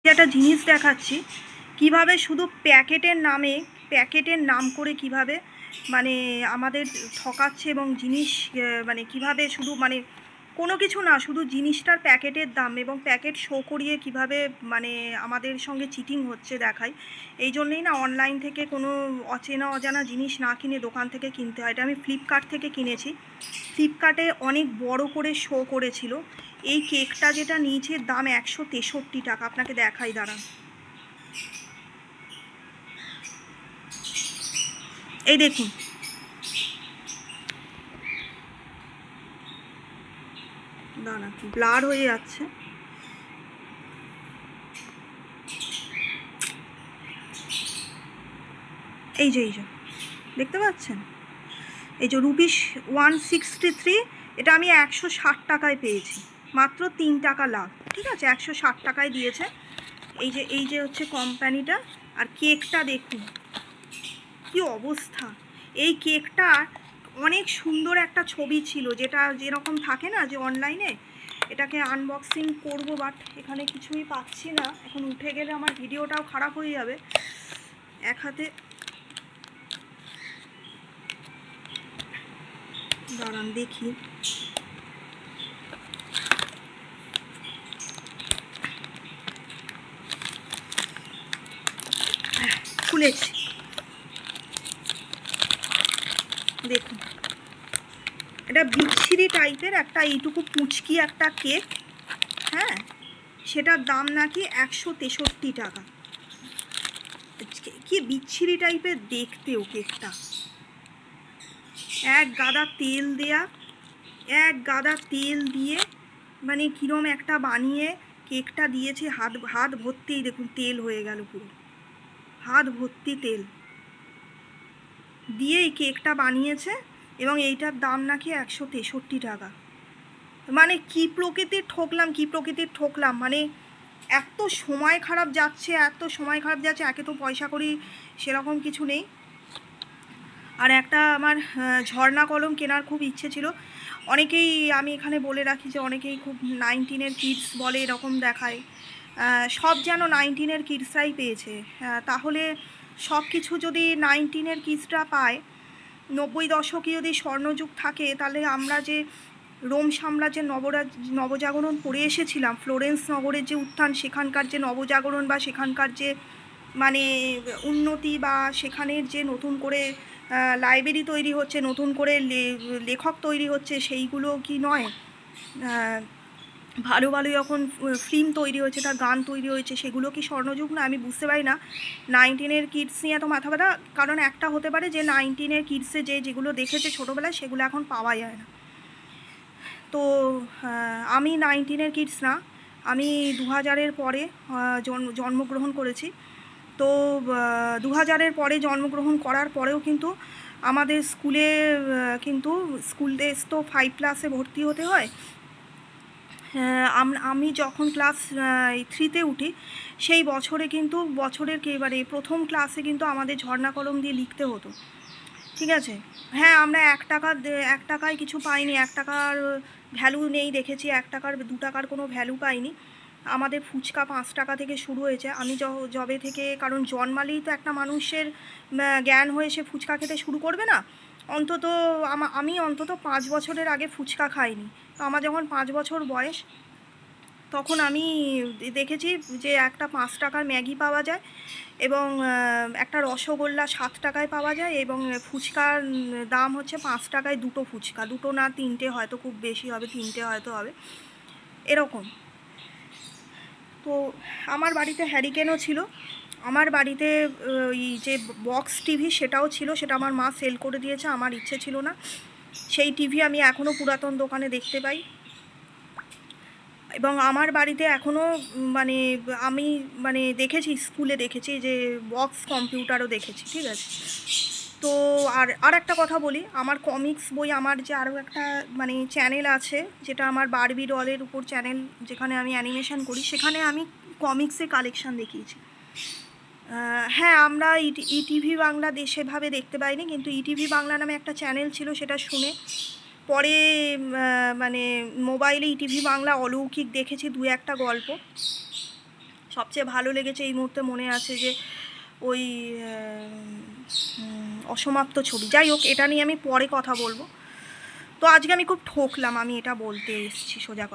একটা জিনিস দেখাচ্ছি কিভাবে শুধু প্যাকেটের নাম করে কিভাবে মানে আমাদের ঠকাচ্ছে এবং জিনিস মানে কিভাবে শুধু মানে কোনো কিছু না, শুধু জিনিসটার প্যাকেটের দাম এবং প্যাকেট শো করিয়ে কিভাবে মানে আমাদের সঙ্গে চিটিং হচ্ছে দেখায়। এই জন্যেই না অনলাইন থেকে কোনো অচেনা অজানা জিনিস না কিনে দোকান থেকে কিনতে হয়। এটা আমি ফ্লিপকার্ট থেকে কিনেছি। ফ্লিপকার্টে অনেক বড় করে শো করেছিল। এই কেকটা যেটা নিয়েছে দাম 163 টাকা। আপনাকে দেখাই, দাঁড়ান। এই দেখুন, দাঁড়ান, ব্লার হয়ে যাচ্ছে। এই যে দেখতে পাচ্ছেন, এই যে ₹163, এটা আমি 160 টাকায় পেয়েছি। মাত্র 3 টাকা লাভ, ঠিক আছে, 160 টাকায় দিয়েছে। এই যে হচ্ছে কোম্পানিটা। আর কেকটা দেখুন কি অবস্থা। এই কেকটা অনেক সুন্দর একটা ছবি ছিল, যেটা যেরকম থাকে না যে অনলাইনে। এটাকে আনবক্সিং করব, বাট এখানে কিছুই পাচ্ছি না। এখন উঠে গেলে আমার ভিডিওটাও খারাপ হয়ে যাবে। এক হাতে, দাঁড়ান দেখি। খুলেছি, দেখুন। এটা বিচ্ছিরি টাইপের একটা এইটুকু পুঁচকি একটা কেক। হ্যাঁ, সেটার দাম নাকি 163 টাকা। কি বিচ্ছিরি টাইপের দেখতেও কেকটা। এক গাদা তেল দিয়ে মানে কিরম একটা বানিয়ে কেকটা দিয়েছে। হাত ভর্তি, দেখুন তেল হয়ে গেল, পুরো হাত ভর্তি তেল দিয়ে এই কেকটা বানিয়েছে। এবং এইটার দাম নাকি 163 টাকা। মানে কি প্রকৃতির ঠকলাম মানে এত সময় খারাপ যাচ্ছে। একে তো পয়সা করি সেরকম কিছু নেই। আর একটা আমার ঝর্ণা কলম কেনার খুব ইচ্ছে ছিল। অনেকেই, আমি এখানে বলে রাখি যে অনেকেই খুব 19-এর কিডস বলে, এরকম দেখায়। সব যেন 19-এর কিডসরাই পেয়েছে। তাহলে সব কিছু যদি 19-এর কিডসরা পায়, 90 দশকে যদি স্বর্ণযুগ থাকে, তাহলে আমরা যে রোম সাম্রাজ্যের নবজাগরণ পড়ে এসেছিলাম, ফ্লোরেন্স নগরের যে উত্থান, সেখানকার যে নবজাগরণ বা সেখানকার যে মানে উন্নতি, বা সেখানের যে নতুন করে লাইব্রেরি তৈরি হচ্ছে, নতুন করে লেখক তৈরি হচ্ছে, সেইগুলো কি নয়? ভালো ভালো যখন ফিল্ম তৈরি হয়েছে, তার গান তৈরি হয়েছে, সেগুলো কি স্বর্ণযুগ না? আমি বুঝতে পারি না 19-এর কিডস নিয়ে এত মাথা ব্যথা। কারণ একটা হতে পারে যে 19-এর কিডসে যেগুলো দেখেছে ছোটোবেলায়, সেগুলো এখন পাওয়া যায় না। তো আমি 19-এর কিডস না, আমি 2000-এর পরে জন্মগ্রহণ করেছি। তো 2000-এর পরে জন্মগ্রহণ করার পরেও কিন্তু আমাদের স্কুলে কিন্তু স্কুল ডেজ তো 5 ক্লাসে ভর্তি হতে হয়। আমি যখন ক্লাস 3-তে উঠি, সেই বছরে কিন্তু বছরের এবারে প্রথম ক্লাসে কিন্তু আমাদের ঝর্ণা কলম দিয়ে লিখতে হতো, ঠিক আছে। হ্যাঁ, আমরা 1 টাকায় কিছু পাইনি, 1 টাকার ভ্যালু নেই দেখেছি, 1 টাকার 2 টাকার কোনো ভ্যালু পাইনি। আমাদের ফুচকা 5 টাকা থেকে শুরু হয়েছে। আমি যবে থেকে, কারণ জন্মালেই তো একটা মানুষের জ্ঞান হয়ে সে ফুচকা খেতে শুরু করবে না। অন্তত আমি অন্তত 5 বছরের আগে ফুচকা খাইনি। তো আমার যখন 5 বছর বয়স, তখন আমি দেখেছি যে একটা 5 টাকার ম্যাগি পাওয়া যায়, এবং একটা রসগোল্লা 7 টাকায় পাওয়া যায়, এবং ফুচকার দাম হচ্ছে 5 টাকায় দুটো ফুচকা, দুটো না তিনটে, হয়তো খুব বেশি হবে, তিনটে হয়তো হবে, এরকম। তো আমার বাড়িতে হ্যারিকেনও ছিল। আমার বাড়িতে ওই যে বক্স টিভি, সেটাও ছিল। সেটা আমার মা সেল করে দিয়েছে, আমার ইচ্ছে ছিল না। সেই টিভি আমি এখনও পুরাতন দোকানে দেখতে পাই। এবং আমার বাড়িতে এখনও মানে আমি মানে দেখেছি, স্কুলে দেখেছি যে বক্স কম্পিউটারও দেখেছি, ঠিক আছে। তো আর একটা কথা বলি, আমার কমিক্স বই, আমার যে আরও একটা মানে চ্যানেল আছে, যেটা আমার বারবি ডলের উপর চ্যানেল, যেখানে আমি অ্যানিমেশন করি, সেখানে আমি কমিক্সের কালেকশান দেখিয়েছি। হ্যাঁ, আমরা ইটিভি বাংলা সেভাবে দেখতে পাইনি, কিন্তু ইটিভি বাংলা নামে একটা চ্যানেল ছিল, সেটা শুনে পরে মানে মোবাইলে ইটিভি বাংলা অলৌকিক দেখেছি 2-একটা গল্প, সবচেয়ে ভালো লেগেছে এই মুহূর্তে মনে আছে যে ওই অসমাপ্ত ছবি। যাই হোক, এটা নিয়ে আমি পরে কথা বলবো। তো আজকে আমি খুব ঠকলাম, আমি এটা বলতে এসেছি সোজা কথা।